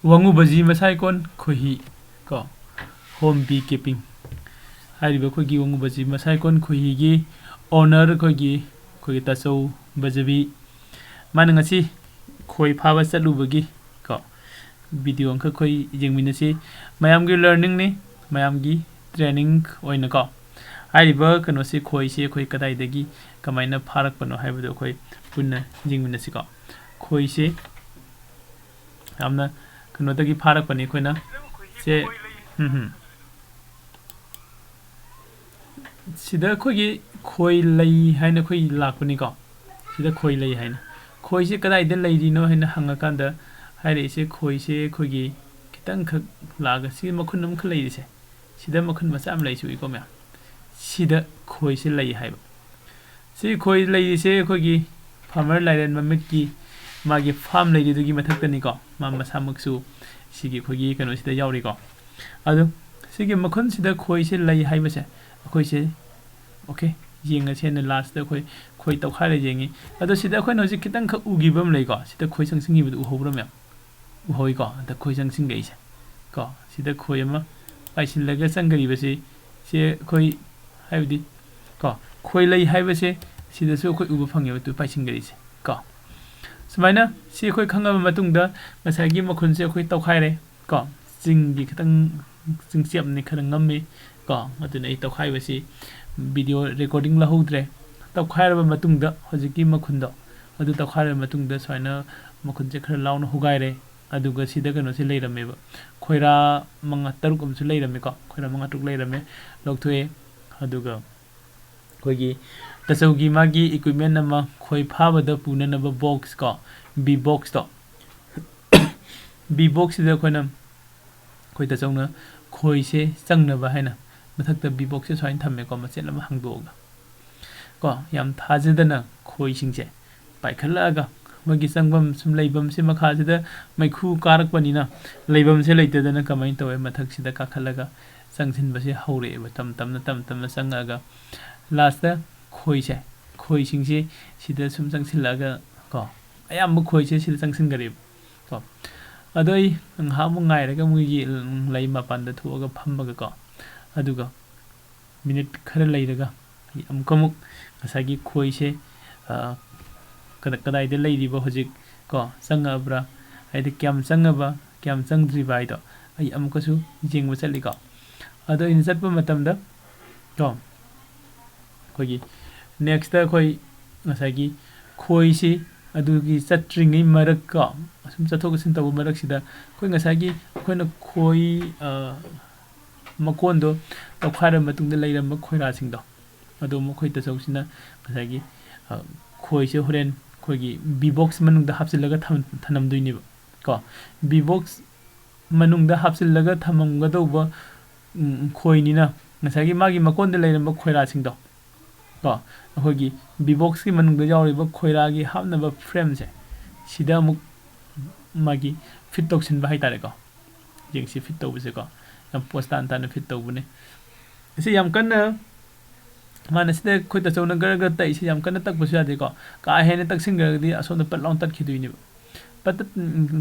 ꯋꯥꯡꯉꯨꯕꯖꯤ ꯃꯁꯥꯏꯀꯣꯟ ꯈꯣꯏꯍꯤ ꯀꯣ home B keeping ꯍꯥꯏꯔꯤꯕ ꯑꯩꯈꯣꯏꯒꯤ ꯋꯥꯡꯉꯨꯕꯖꯤ ꯃꯁꯥꯏꯀꯣꯟ ꯈꯣꯏꯍꯤꯒꯤ ꯑꯣꯅꯔ ꯑꯩꯈꯣꯏꯒꯤ ꯇꯥꯆꯧ ꯕꯖꯕꯤ ꯃꯥꯅ ꯉꯁꯤ ꯈꯣꯏ ꯐꯥꯕ ꯆꯠꯂꯨꯕꯒꯤ ꯀꯣ ꯚꯤꯗꯤꯑꯣ ꯑꯃꯈꯛ ꯑꯩꯈꯣꯏ ꯌꯦꯡꯃꯤꯟꯅꯁꯤ ꯃꯌꯥꯝꯒꯤ ꯂꯔꯅꯤꯡꯅꯤ ꯃꯌꯥꯝꯒꯤ ꯇ꯭ꯔꯦꯅꯤꯡ ꯑꯣꯏꯅ ꯀꯣ ꯍꯥꯏꯔꯤꯕ ꯀꯩꯅꯣꯁꯤ ꯈꯣꯏꯁꯤ ꯑꯩꯈꯣꯏ ꯀꯗꯥꯏꯗꯒꯤ ꯀꯃꯥꯏꯅ ꯐꯥꯔꯛꯄꯅꯣ ꯍꯥꯏꯕꯗꯣ ꯑꯩꯈꯣꯏ ꯄꯨꯟꯅ ꯌꯦꯡꯃꯤꯟꯅꯁꯤ ꯀꯣ ꯈꯣꯏꯁꯤ ꯌꯥꯝꯅ ꯀꯩꯅꯣꯗꯒꯤ ꯐꯥꯔꯛꯄꯅꯤ ꯑꯩꯈꯣꯏꯅ ꯁꯦ ꯁꯤꯗ ꯑꯩꯈꯣꯏꯒꯤ ꯈꯣꯏ ꯂꯩ ꯍꯥꯏꯅ ꯑꯩꯈꯣꯏ ꯂꯥꯛꯄꯅꯤꯀꯣ ꯁꯤꯗ ꯈꯣꯏ ꯂꯩ ꯍꯥꯏꯅ ꯈꯣꯏꯁꯦ ꯀꯗꯥꯏꯗ ꯂꯩꯔꯤꯅꯣ ꯍꯥꯏꯅ ꯍꯪꯉꯀꯥꯟꯗ ꯍꯥꯏꯔꯛꯏꯁꯦ ꯈꯣꯏꯁꯦ ꯑꯩꯈꯣꯏꯒꯤ ꯈꯤꯇꯪꯈꯛ ꯂꯥꯛꯑꯒ ꯁꯤ ꯃꯈꯨꯟ ꯑꯃꯈꯛ ꯂꯩꯔꯤꯁꯦ ꯁꯤꯗ ꯃꯈꯨꯟ ꯃꯆꯥ ꯑꯃ ꯂꯩꯁꯨ ꯎꯏꯀꯣ ꯃꯌꯥꯝ ꯁꯤꯗ ꯈꯣꯏꯁꯦ ꯂꯩ ꯍꯥꯏꯕ ꯁꯤ ꯈꯣꯏ ꯂꯩꯔꯤꯁꯦ ꯑꯩꯈꯣꯏꯒꯤ ꯐꯥꯔꯃꯔ ꯂꯥꯏꯔꯦꯟ ꯃꯃꯤꯠꯀꯤ ꯃꯥꯒꯤ ꯐꯥꯔꯝ ꯂꯩꯔꯤꯗꯨꯒꯤ ꯃꯊꯛꯇꯅꯤꯀꯣ ꯃꯥ ꯃꯁꯥꯃꯛꯁꯨ ꯁꯤꯒꯤ ꯑꯩꯈꯣꯏꯒꯤ ꯀꯩꯅꯣꯁꯤꯗ ꯌꯥꯎꯔꯤꯀꯣ ꯑꯗꯨ ꯁꯤꯒꯤ ꯃꯈꯨꯟꯁꯤꯗ ꯈꯣꯏꯁꯦ ꯂꯩ ꯍꯥꯏꯕꯁꯦ ꯑꯩꯈꯣꯏꯁꯦ ꯑꯣꯀꯦ ꯌꯦꯡꯉꯁꯦꯅ ꯂꯥꯁꯇ ꯑꯩꯈꯣꯏ ꯈꯣꯏ ꯇꯧꯈꯥꯏꯔ ꯌꯦꯡꯉꯤ ꯑꯗꯣ ꯁꯤꯗ ꯑꯩꯈꯣꯏꯅ ꯍꯧꯖꯤꯛ ꯈꯤꯇꯪꯈꯛ ꯎꯈꯤꯕ ꯑꯃ ꯂꯩꯀꯣ ꯁꯤꯗ ꯈꯣꯏ ꯆꯪꯁꯤꯟꯈꯤꯕꯗꯨ ꯎꯍꯧꯕ꯭ꯔꯥ ꯃꯌꯥꯝ ꯎꯍꯧꯏꯀꯣ ꯑꯗ ꯈꯣꯏ ꯆꯪꯁꯤꯟꯒꯩꯁꯦ ꯀꯣ ꯁꯤꯗ ꯈꯣꯏ ꯑꯃ ꯄꯥꯏꯁꯤꯜꯂꯒ ꯆꯪꯒꯔꯤꯕꯁꯤ ꯁꯤ ꯑꯩꯈꯣꯏ ꯍꯥꯏꯕꯗꯤ ꯀꯣ ꯈꯣꯏ ꯂꯩ ꯍꯥꯏꯕꯁꯦ ꯁꯤꯗꯁꯨ ꯑꯩꯈꯣꯏ ꯎꯕ ꯐꯪꯉꯦꯕ ꯇꯨ ꯄꯥꯏꯁꯤꯟꯒꯔꯤꯁꯦ ꯀꯣ ꯁꯨꯃꯥꯏꯅ ꯁꯤ ꯑꯩꯈꯣꯏ ꯈꯪꯉꯕ ꯃꯇꯨꯡꯗ ꯉꯁꯥꯏꯒꯤ ꯃꯈꯨꯟꯁꯦ ꯑꯩꯈꯣꯏ ꯇꯧꯈꯥꯏꯔꯦ ꯀꯣ ꯆꯤꯡꯒꯤ ꯈꯤꯇꯪ ꯆꯤꯡꯆꯦꯞꯅꯤ ꯈꯔ ꯉꯝꯃꯤ ꯀꯣ ꯑꯗꯨꯅ ꯑꯩ ꯇꯧꯈꯥꯏꯕꯁꯤ ꯚꯤꯗꯤꯑꯣ ꯔꯦꯀꯣꯔꯗꯤꯡ ꯂꯧꯍꯧꯗ꯭ꯔꯦ ꯇꯧꯈꯥꯏꯔꯕ ꯃꯇꯨꯡꯗ ꯍꯧꯖꯤꯛꯀꯤ ꯃꯈꯨꯟꯗꯣ ꯑꯗꯨ ꯇꯧꯈꯥꯏꯔꯕ ꯃꯇꯨꯡꯗ ꯁꯨꯃꯥꯏꯅ ꯃꯈꯨꯟꯁꯦ ꯈꯔ ꯂꯥꯎꯅ ꯍꯨꯒꯥꯏꯔꯦ ꯑꯗꯨꯒ ꯁꯤꯗ ꯀꯩꯅꯣꯁꯦ ꯂꯩꯔꯝꯃꯦꯕ ꯈꯣꯏꯔꯥ ꯃꯉꯥ ꯇꯔꯨꯛ ꯑꯃꯁꯨ ꯂꯩꯔꯝꯃꯦꯀꯣ ꯈꯣꯏꯔꯥ ꯃꯉꯥ ꯇꯔꯨꯛ ꯂꯩꯔꯝꯃꯦ ꯂꯧꯊꯣꯛꯑꯦ ꯑꯗꯨꯒ ꯑꯩꯈꯣꯏꯒꯤ ꯇꯥꯆꯧꯒꯤ ꯃꯥꯒꯤ ꯏꯀ꯭ꯋꯤꯞꯃꯦꯟ ꯑꯃ ꯈꯣꯏ ꯐꯥꯕꯗ ꯄꯨꯅꯅꯕ ꯕꯣꯛꯁ ꯀꯣ ꯕꯤ ꯕꯣꯛꯁꯇꯣ ꯕꯤ ꯕꯣꯛꯁꯁꯤꯗ ꯑꯩꯈꯣꯏ ꯇꯥꯆꯧꯅ ꯈꯣꯏꯁꯦ ꯆꯪꯅꯕ ꯍꯥꯏꯅ ꯃꯊꯛꯇ ꯕꯤ ꯕꯣꯛꯁꯁꯦ ꯁꯨꯃꯥꯏꯅ ꯊꯝꯃꯦꯀꯣ ꯃꯆꯦꯠ ꯑꯃ ꯍꯥꯡꯗꯣꯛꯑꯒ ꯀꯣ ꯌꯥꯝ ꯊꯥꯖꯗꯅ ꯈꯣꯏꯁꯤꯡꯁꯦ ꯄꯥꯏꯈꯠꯂꯛꯑꯒ ꯃꯣꯏꯒꯤ ꯆꯪꯐꯝ ꯁꯨꯝ ꯂꯩꯐꯝꯁꯦ ꯃꯈꯥꯁꯤꯗ ꯃꯩꯈꯨ ꯀꯥꯔꯛꯄꯅꯤꯅ ꯂꯩꯐꯝꯁꯦ ꯂꯩꯇꯗꯅ ꯀꯃꯥꯏꯅ ꯇꯧꯋꯦ ꯃꯊꯛꯁꯤꯗ ꯀꯥꯈꯠꯂꯒ ꯆꯪꯁꯤꯟꯕꯁꯦ ꯍꯧꯔꯛꯑꯦꯕ ꯇꯞꯅ ꯆꯪꯉꯛꯑꯒ ꯂꯥꯁꯇ ꯈꯣꯏꯁꯤꯡꯁꯦ ꯁꯤꯗ ꯁꯨꯝ ꯆꯪꯁꯤꯜꯂꯛꯑꯒ ꯀꯣ ꯑꯌꯥꯝꯕ ꯈꯣꯏꯁꯦ ꯁꯤꯗ ꯆꯪꯁꯤꯟꯈꯔꯦꯕ ꯀꯣ ꯑꯗꯣ ꯑꯩ ꯉꯥꯏꯍꯥꯛ ꯑꯃꯨꯛ ꯉꯥꯏꯔꯒ ꯃꯣꯏꯒꯤ ꯂꯩ ꯃꯄꯥꯟꯗ ꯊꯣꯛꯑꯒ ꯐꯝꯃꯒ ꯀꯣ ꯑꯗꯨꯒ ꯃꯤꯅꯤꯠ ꯈꯔ ꯂꯩꯔꯒ ꯑꯃꯨꯛ ꯉꯁꯥꯏꯒꯤ ꯈꯣꯏꯁꯦ ꯀꯗꯥꯏꯗ ꯂꯩꯔꯤꯕ ꯍꯧꯖꯤꯛ ꯀꯣ ꯆꯪꯉꯛꯑꯕ꯭ꯔꯥ ꯍꯥꯏꯗꯤ ꯀꯌꯥꯝ ꯆꯪꯉꯕ ꯀꯌꯥꯝ ꯆꯪꯗ꯭ꯔꯤꯕ ꯍꯥꯏꯗꯣ ꯑꯩ ꯑꯃꯨꯛꯀꯁꯨ ꯌꯦꯡꯕ ꯆꯠꯂꯤꯀꯣ ꯑꯗꯣ ꯑꯩꯅ ꯆꯠꯄ ꯃꯇꯝꯗ ꯀꯣ ꯑꯩꯈꯣꯏꯒꯤ ꯅꯦꯛꯁꯇ ꯑꯩꯈꯣꯏ ꯉꯁꯥꯏꯒꯤ ꯈꯣꯏꯁꯤ ꯑꯗꯨꯒꯤ ꯆꯠꯇ꯭ꯔꯤꯉꯩ ꯃꯔꯛ ꯀꯣ ꯑꯁꯨꯝ ꯆꯠꯊꯣꯛ ꯆꯠꯁꯤꯟ ꯇꯧꯕ ꯃꯔꯛꯁꯤꯗ ꯑꯩꯈꯣꯏ ꯉꯁꯥꯏꯒꯤ ꯑꯩꯈꯣꯏꯅ ꯈꯣꯏ ꯃꯀꯣꯟꯗꯣ ꯇꯧꯈꯥꯏꯔꯕ ꯃꯇꯨꯡꯗ ꯂꯩꯔꯝꯕ ꯈꯣꯏꯔꯥꯁꯤꯡꯗꯣ ꯑꯗꯣ ꯃꯈꯣꯏ ꯇꯥꯆꯧꯁꯤꯅ ꯉꯁꯥꯏꯒꯤ ꯈꯣꯏꯁꯦ ꯍꯣꯔꯦꯟ ꯑꯩꯈꯣꯏꯒꯤ ꯕꯤ ꯕꯣꯛꯁ ꯃꯅꯨꯡꯗ ꯍꯥꯞꯆꯤꯜꯂꯒ ꯊꯅꯝꯗꯣꯏꯅꯦꯕ ꯀꯣ ꯕꯤ ꯕꯣꯛꯁ ꯃꯅꯨꯡꯗ ꯍꯥꯞꯆꯤꯜꯂꯒ ꯊꯝꯃꯝꯒꯗꯧꯕ ꯈꯣꯏꯅꯤꯅ ꯉꯁꯥꯏꯒꯤ ꯃꯥꯒꯤ ꯃꯀꯣꯟꯗ ꯂꯩꯔꯝꯕ ꯈꯣꯏꯔꯥꯁꯤꯡꯗꯣ ꯀꯣ ꯑꯩꯈꯣꯏꯒꯤ ꯕꯤ ꯕꯣꯛꯁꯀꯤ ꯃꯅꯨꯡꯗ ꯌꯥꯎꯔꯤꯕ ꯈꯣꯏꯔꯥꯒꯤ ꯍꯥꯞꯅꯕ ꯐ꯭ꯔꯦꯝꯁꯦ ꯁꯤꯗ ꯑꯃꯨꯛ ꯃꯥꯒꯤ ꯐꯤꯠ ꯇꯧꯁꯤꯟꯕ ꯍꯥꯏꯇꯥꯔꯦꯀꯣ ꯌꯦꯡꯁꯤ ꯐꯤꯠ ꯇꯧꯕꯁꯦꯀꯣ ꯌꯥꯝ ꯄꯣꯁ ꯇꯥꯅ ꯐꯤꯠ ꯇꯧꯕꯅꯦ ꯑꯁꯤ ꯌꯥꯝ ꯀꯟꯅ ꯃꯥꯅ ꯁꯤꯗ ꯑꯩꯈꯣꯏ ꯇꯥꯆꯧꯅ ꯒꯔ ꯇꯛꯏꯁꯤ ꯌꯥꯝ ꯀꯟꯅ ꯇꯛꯄꯁꯨ ꯌꯥꯗꯦꯀꯣ ꯀꯥ ꯍꯦꯟꯅ ꯇꯛꯁꯤꯟꯈ꯭ꯔꯒꯗꯤ ꯑꯁꯣꯝꯗ ꯄꯠ ꯂꯥꯎꯅ ꯇꯠꯈꯤꯗꯣꯏꯅꯦꯕ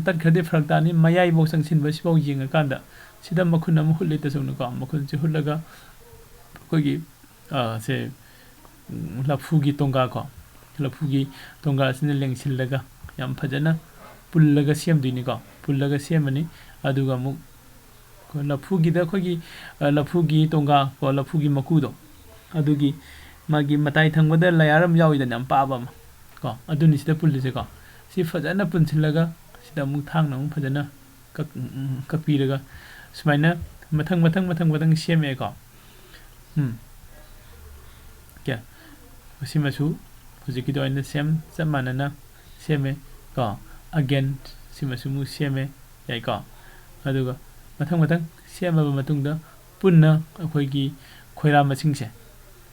ꯇꯠꯈ꯭ꯔꯗꯤ ꯐꯔꯛ ꯇꯥꯅꯤ ꯃꯌꯥꯏꯐꯥꯎ ꯆꯪꯁꯤꯟꯕꯁꯤꯐꯥꯎ ꯌꯦꯡꯉꯀꯥꯟꯗ ꯁꯤꯗ ꯃꯈꯨꯟ ꯑꯃ ꯍꯨꯠꯂꯤ ꯇꯥꯆꯧꯅꯀꯣ ꯃꯈꯨꯟꯁꯦ ꯍꯨꯠꯂꯒ ꯑꯩꯈꯣꯏꯒꯤ ꯁꯦ ꯂꯐꯨꯒꯤ ꯇꯣꯡꯒꯥ ꯀꯣ ꯂꯐꯨꯒꯤ ꯇꯣꯡꯒꯥꯁꯤꯅ ꯂꯦꯡꯁꯤꯜꯂꯒ ꯌꯥꯝ ꯐꯖꯅ ꯄꯨꯜꯂꯒ ꯁꯦꯝꯗꯣꯏꯅꯤꯀꯣ ꯄꯨꯜꯂꯒ ꯁꯦꯝꯃꯅꯤ ꯑꯗꯨꯒ ꯑꯃꯨꯛ ꯂꯐꯨꯒꯤꯗ ꯑꯩꯈꯣꯏꯒꯤ ꯂꯐꯨꯒꯤ ꯇꯣꯡꯒꯥ ꯀꯣ ꯂꯐꯨꯒꯤ ꯃꯀꯨꯗꯣ ꯑꯗꯨꯒꯤ ꯃꯥꯒꯤ ꯃꯇꯥꯏ ꯊꯪꯕꯗ ꯂꯌꯥꯔ ꯑꯃ ꯌꯥꯎꯏꯗꯅ ꯌꯥꯝ ꯄꯥꯕ ꯑꯃ ꯀꯣ ꯑꯗꯨꯅꯤ ꯁꯤꯗ ꯄꯨꯜꯂꯤꯁꯦꯀꯣ ꯁꯤ ꯐꯖꯅ ꯄꯨꯟꯁꯤꯜꯂꯒ ꯁꯤꯗ ꯑꯃꯨꯛ ꯊꯥꯡꯅ ꯑꯃꯨꯛ ꯐꯖꯅ ꯀꯛꯄꯤꯔꯒ ꯁꯨꯃꯥꯏꯅ ꯃꯊꯪ ꯁꯦꯝꯃꯛꯑꯦꯀꯣ ꯀꯌꯥ ꯁꯤꯃꯁꯨ ꯍꯧꯖꯤꯛꯀꯤꯗꯣ ꯑꯩꯅ ꯆꯞ ꯃꯥꯟꯅꯅ ꯁꯦꯝꯃꯦ ꯀꯣ ꯑꯒꯦꯟ ꯁꯤꯃꯁꯨ ꯑꯃꯨꯛ ꯁꯦꯝꯃꯦ ꯌꯥꯏꯀꯣ ꯑꯗꯨꯒ ꯃꯊꯪ ꯁꯦꯝꯃꯕ ꯃꯇꯨꯡꯗ ꯄꯨꯟꯅ ꯑꯩꯈꯣꯏꯒꯤ ꯈꯣꯏꯔꯥ ꯃꯁꯤꯡꯁꯦ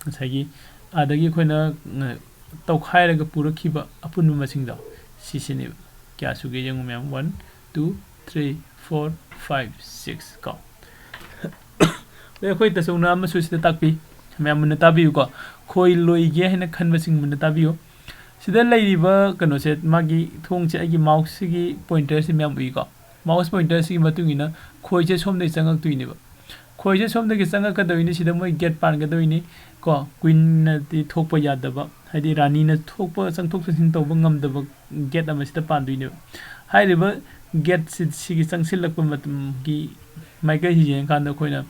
ꯉꯁꯥꯏꯒꯤ ꯑꯗꯒꯤ ꯑꯩꯈꯣꯏꯅ ꯇꯧꯈꯥꯏꯔꯒ ꯄꯨꯔꯛꯈꯤꯕ ꯑꯄꯨꯟꯕ ꯃꯁꯤꯡꯗꯣ ꯁꯤꯁꯤꯅꯦꯕ ꯀꯌꯥ ꯁꯨꯒꯦ ꯌꯦꯡꯉꯨ ꯃꯌꯥꯝ 1 2 3 4 5 6 ꯀꯣ ꯑꯩꯈꯣꯏ ꯇꯥꯆꯧꯅ ꯑꯃꯁꯨ ꯁꯤꯗ ꯇꯥꯛꯄꯤ ꯃꯌꯥꯝ ꯃꯨꯟꯅ ꯇꯥꯕꯤꯌꯨꯀꯣ ꯈꯣꯏ ꯂꯣꯏꯒꯦ ꯍꯥꯏꯅ ꯈꯟꯕꯁꯤꯡ ꯃꯨꯟꯅ ꯇꯥꯕꯤꯌꯨ ꯁꯤꯗ ꯂꯩꯔꯤꯕ ꯀꯩꯅꯣꯁꯦ ꯃꯥꯒꯤ ꯊꯣꯡꯁꯦ ꯑꯩꯒꯤ ꯃꯥꯎꯁꯁꯤꯒꯤ ꯄꯣꯏꯟꯇꯔꯁꯤ ꯃꯌꯥꯝ ꯎꯏꯀꯣ माउस पॉइंटर से मतुंगिना खोइसे सोमदे चंगक्तुइनेबा खोइसे सोमदे चंगकदोइने सिदा मोय गेट पानगदोइने को क्वीन नदि थोकप यादबा हाइदि रानी न थोकप चंगथोक चंसिन तौब ngamदबा गेट अमसिदा पानदुइनेबा हाइरिबा गेट सिगी चंगसिलकप मतुंगी माइका हिजेन कांदा खोइना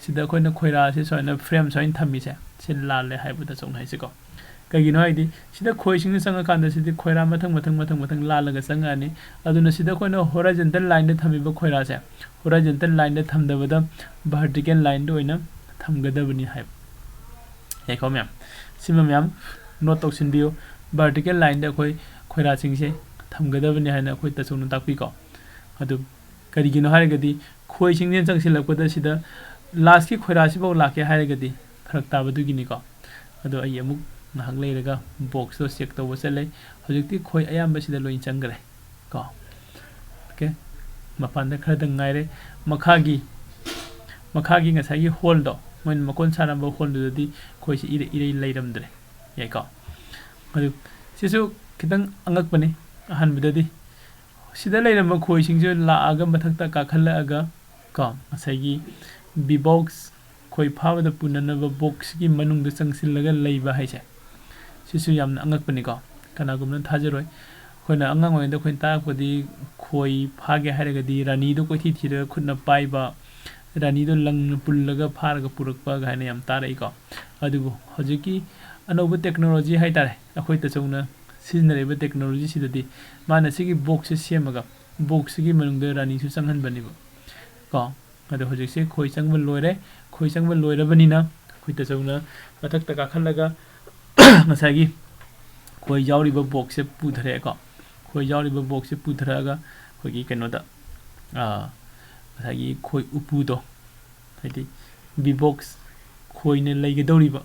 सिदा खोइना खोइरा से सोइना फ्रेम सोइन थमिसे से लाले हाइबदा चोंग हाइसेको कगिनो हाइदि सिदा खोइसिंग चंगा कांदा सिदि खोइरा मथंग लालगा चंगानी अदुना सिदा खोइना होराइजोंटल लाइन दे थमिबा खोइरा से होराइजोंटल लाइन दे थमदबदा वर्टिकल लाइन दे ओइना थमगदबनी हाइब एको मैम सिमा मैम नोट तौसिनबियो वर्टिकल लाइन दे खोइ खोइरा सिंगसे थमगदबनी हाइना खोइ तसुनु ताकपिको अदु करिगिनो हाइगदि खोइसिंग ने चंगसिलकपदा सिदा लास्ट की खोइरा सिबो लाके हाइगदि फरक ताबदुगिनिको अदु अय अमुक नाहक लेरगा बॉक्स तो चेक तौब चले हजिकति खोइ अयाम्बसिदा लोइन चंगरे को ओके मपानदा खरदा ngaire मखागी ngसाई होल दो मन मकोन सारंबा होल दुदी खोइसि इरे लेरमद्रे याको अदु सिसु खितंग अंगकपने अहनबददी सिदा लेरम खोइसिंगजो लाआगा मथक्ता काखलआगा को ngसाई बी बॉक्स खोइ फावदा पुननबा बॉक्स की मनुंग चंगसिलगा लेबा हाइसे सिसु यामना अंगकपनिको कनागुमना थाजरोय खोइना अंगांग ओइदा खोइन ताकपदि खोइ फागे हाइरगदि रानी दो कोइथि थिर खुदना पाइबा रानी दो लंग पुल्लगा फारगा पुरकपा गाइना याम तारैको अदुबो हजिकि अनौब टेक्नोलॉजी हाइतारे अखोइ तचौना सिजनरेबा टेक्नोलॉजी सिददि माना सिगी बॉक्स सेमगा बॉक्स की मनुंग रानी सु चंगहनबनिबो को अदु हजिकसे खोइ चंगबा लोइरे खोइ चंगबा लोइरबनिना खोइ तचौना मथक तका खलगा ngसागी खोइ यावरिबा बॉक्स से पुधरेको खोइ यावरिबा बॉक्स से पुधरागा खोइगी कनोदा ngसागी खोइ उपुदो हाइदि बी बॉक्स खोइने लेगदौरिबा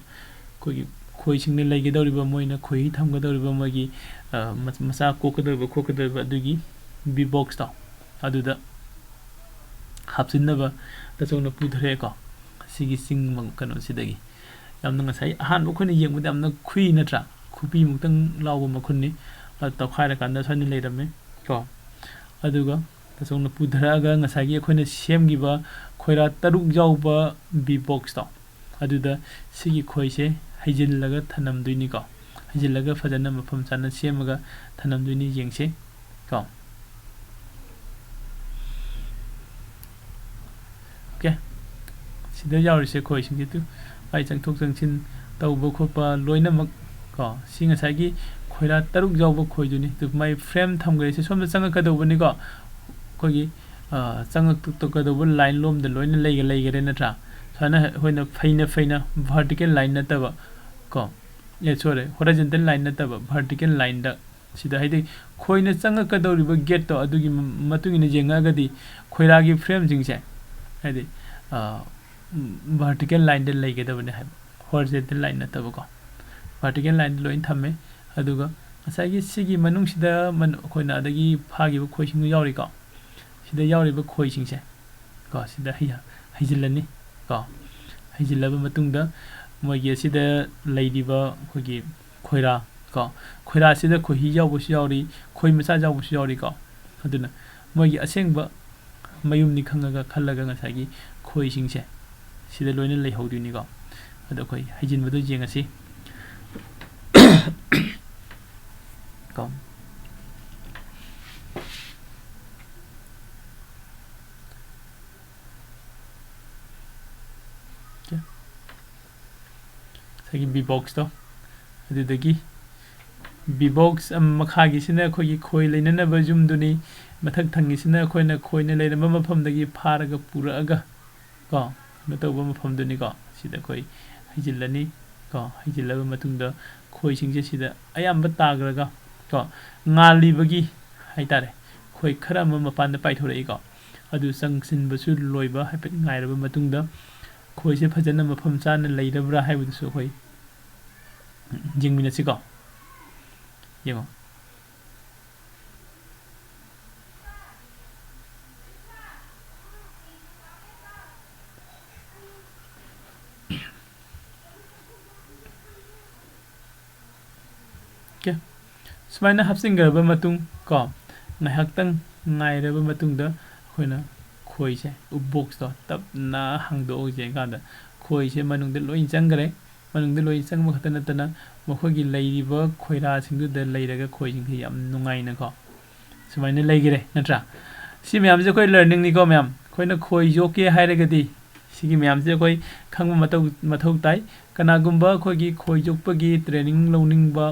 खोइगी खोइसिंगने लेगदौरिबा मोइना खोइ थमगदौरिबा मोइगी मसा खोकदौरिबा दुगी बी बॉक्स तो अदुदा हापसिनबा तचौना पुधरेको सिगी सिंग मंग कनो सिदगी यामना ngसाई अहान बखोने येंगबदा यामना खुइ नत्रा खुपी मुक्तंग लावबा मखुननी तखाइरा कांदा सनि लेरमे को अदुगा तचौना पुधरागा ngसागी अखोइना सेमगिबा खोइरा तरुक जाउबा बी बॉक्स तो अदुदा सिगी खोइसे हाइजिनलगा थनमदुइनी को हाइजिनलगा फजना मफम चाना सेमगा थनमदुइनी येंगसे को ओके सिदा यावरिसे खोइसिंग तु आई चंगथोक चंगसिन तौबा खोपा लोइनमक को सिंगसागी खोइरा तरुक जाउबा खोइदुनी तु माइ फ्रेम थमगरेसे सोमदा चंगकदौबनी को खोगी चंगक तुकदौबा लाइन लोम द लोइन लेगरे नत्रा साना होइना फैना वर्टिकल लाइन नतबा को ये सोरे होराइजोंटल लाइन नतबा वर्टिकल लाइन द सिदा हाइदि खोइना चंगकदौरिबा गेट तो अदुगी मतुगिना जेंगागदि खोइरागी फ्रेम जिंगसे हाइदि वर्टिकल लाइन दे लेगदबने है horizontal line नतबको vertical line lion थमे अदुगा ngसागी सिगी मनुंग सिदा मन खोइना अदगी फागिबो खोइसिंग यावरिको सिदा यावरिबो खोइसिंगसे को सिदा हाइजिलनी को हाइजिलबा मतुंगदा मोइगे सिदा लेदिबा खोगी खोइरा को खोइरा सिदा खोहि यावबोसु यावरि खोइ मसा यावबोसु यावरि को अदुना मोइगे असेंगबा मयुमनि खंगागा खल्लगा ngसागी खोइसिंगसे सिदा लोइना लेहौदुनी को अदो खोइ हाइजिनबदो जेंगासि को सगी बी बॉक्स तो अदुदगी बी बॉक्स मखागी सिना खोगी खोइ लेननबा जुमदुनी मथक थंगिसिना खोइना खोइना लेनबा मफमदगी फारगा पुरागा को मतौबा मफमदुनी को सिदा खोइ हाइजिलनी को हाइजिलबा मतुंगदा खोइसिंगसे सिदा अयाम्बा ताग्रगा को ngalibagi haitare khoi khara ma mapan da paithorei ko adu sangsin basu loiba haipet ngairaba matungda khoi se phajana mafam chana leirabra haibu su khoi jingmina si ko yengo सुमाइना हापसिंगरबा मतुंग को ngaihaktan ngairaba matungda ꯑꯩꯈꯣꯏꯅ ꯈꯣꯏꯁꯦ ꯕꯣꯛꯁꯇꯣ ꯇꯞꯅ ꯍꯥꯡꯗꯣꯛꯑꯒ ꯌꯦꯡꯀꯥꯟꯗ ꯈꯣꯏꯁꯦ ꯃꯅꯨꯡꯗ ꯂꯣꯏ ꯆꯪꯈ꯭ꯔꯦ ꯃꯅꯨꯡꯗ ꯂꯣꯏ ꯆꯪꯕ ꯈꯛꯇ ꯅꯠꯇꯅ ꯃꯈꯣꯏꯒꯤ ꯂꯩꯔꯤꯕ ꯈꯣꯏꯔꯥꯁꯤꯡꯗꯨꯗ ꯂꯩꯔꯒ ꯈꯣꯏꯁꯤꯡꯁꯦ ꯌꯥꯝ ꯅꯨꯡꯉꯥꯏꯅꯀꯣ ꯁꯨꯃꯥꯏꯅ ꯂꯩꯈꯔꯦ ꯅꯠꯇ꯭ꯔꯥ ꯁꯤ ꯃꯌꯥꯝꯁꯦ ꯑꯩꯈꯣꯏ ꯂꯔꯅꯤꯡꯅꯤꯀꯣ ꯃꯌꯥꯝ ꯑꯩꯈꯣꯏꯅ ꯈꯣꯏ ꯌꯣꯛꯀꯦ ꯍꯥꯏꯔꯒꯗꯤ ꯁꯤꯒꯤ ꯃꯌꯥꯝꯁꯦ ꯑꯩꯈꯣꯏ ꯈꯪꯕ ꯃꯊꯧ ꯇꯥꯏ ꯀꯅꯥꯒꯨꯝꯕ ꯑꯩꯈꯣꯏꯒꯤ ꯈꯣꯏ ꯌꯣꯛꯄꯒꯤ ꯇ꯭ꯔꯦꯅꯤꯡ ꯂꯧꯅꯤꯡꯕ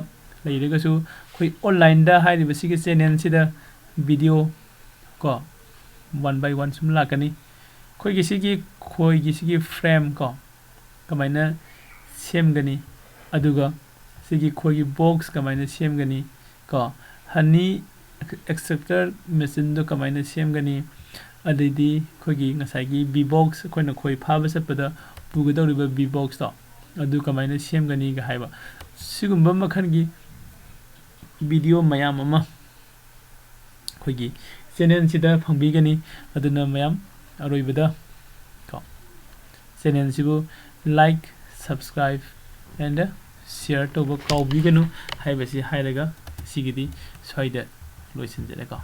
ꯂꯩꯔꯒꯁꯨ ꯑꯩꯈꯣꯏ ꯑꯣꯟꯂꯥꯏꯟꯗ ꯍꯥꯏꯔꯤꯕ ꯁꯤꯒꯤ ꯆꯦꯅꯦꯜꯁꯤꯗ ꯚꯤꯗꯤꯑꯣ ꯀꯣ 1 by 1 ꯁꯨꯝ ꯂꯥꯛꯀꯅꯤ ꯑꯩꯈꯣꯏꯒꯤ ꯁꯤꯒꯤ ꯈꯣꯏꯒꯤ ꯁꯤꯒꯤ ꯐ꯭ꯔꯦꯝ ꯀꯣ ꯀꯃꯥꯏꯅ ꯁꯦꯝꯒꯅꯤ ꯑꯗꯨꯒ ꯁꯤꯒꯤ ꯈꯣꯏꯒꯤ ꯕꯣꯛꯁ ꯀꯃꯥꯏꯅ ꯁꯦꯝꯒꯅꯤ ꯀꯣ ꯍꯅꯤ ꯑꯦꯛꯁꯇ꯭ꯔꯦꯛꯇꯔ ꯃꯦꯆꯤꯟꯗꯣ ꯀꯃꯥꯏꯅ ꯁꯦꯝꯒꯅꯤ ꯑꯗꯩꯗꯤ ꯑꯩꯈꯣꯏꯒꯤ ꯉꯁꯥꯏꯒꯤ ꯕꯤ ꯕꯣꯛꯁ ꯑꯩꯈꯣꯏꯅ ꯈꯣꯏ ꯐꯥꯕ ꯆꯠꯄꯗ ꯄꯨꯒꯗꯧꯔꯤꯕ ꯕꯤ ꯕꯣꯛꯁꯇꯣ ꯑꯗꯨ ꯀꯃꯥꯏꯅ ꯁꯦꯝꯒꯅꯤꯒ ꯍꯥꯏꯕ ꯁꯤꯒꯨꯝꯕ ꯃꯈꯜꯒꯤ ꯚꯤꯗꯤꯑꯣ ꯃꯌꯥꯝ ꯑꯃ ꯑꯩꯈꯣꯏꯒꯤ ꯆꯦꯅꯦꯜꯁꯤꯗ ꯐꯪꯕꯤꯒꯅꯤ ꯑꯗꯨꯅ ꯃꯌꯥꯝ ꯑꯔꯣꯏꯕꯗ ꯀꯣ ꯆꯦꯅꯦꯜꯁꯤꯕꯨ ꯂꯥꯏꯛ ꯁꯕꯁꯀ꯭ꯔꯥꯏꯕ ꯑꯦꯟ ꯁꯤꯌꯔ ꯇꯧꯕ ꯀꯥꯎꯕꯤꯒꯅꯨ ꯍꯥꯏꯕꯁꯤ ꯍꯥꯏꯔꯒ ꯁꯤꯒꯤꯗꯤ ꯁ꯭ꯋꯥꯏꯗ ꯂꯣꯏꯁꯤꯟꯖꯔꯦꯀꯣ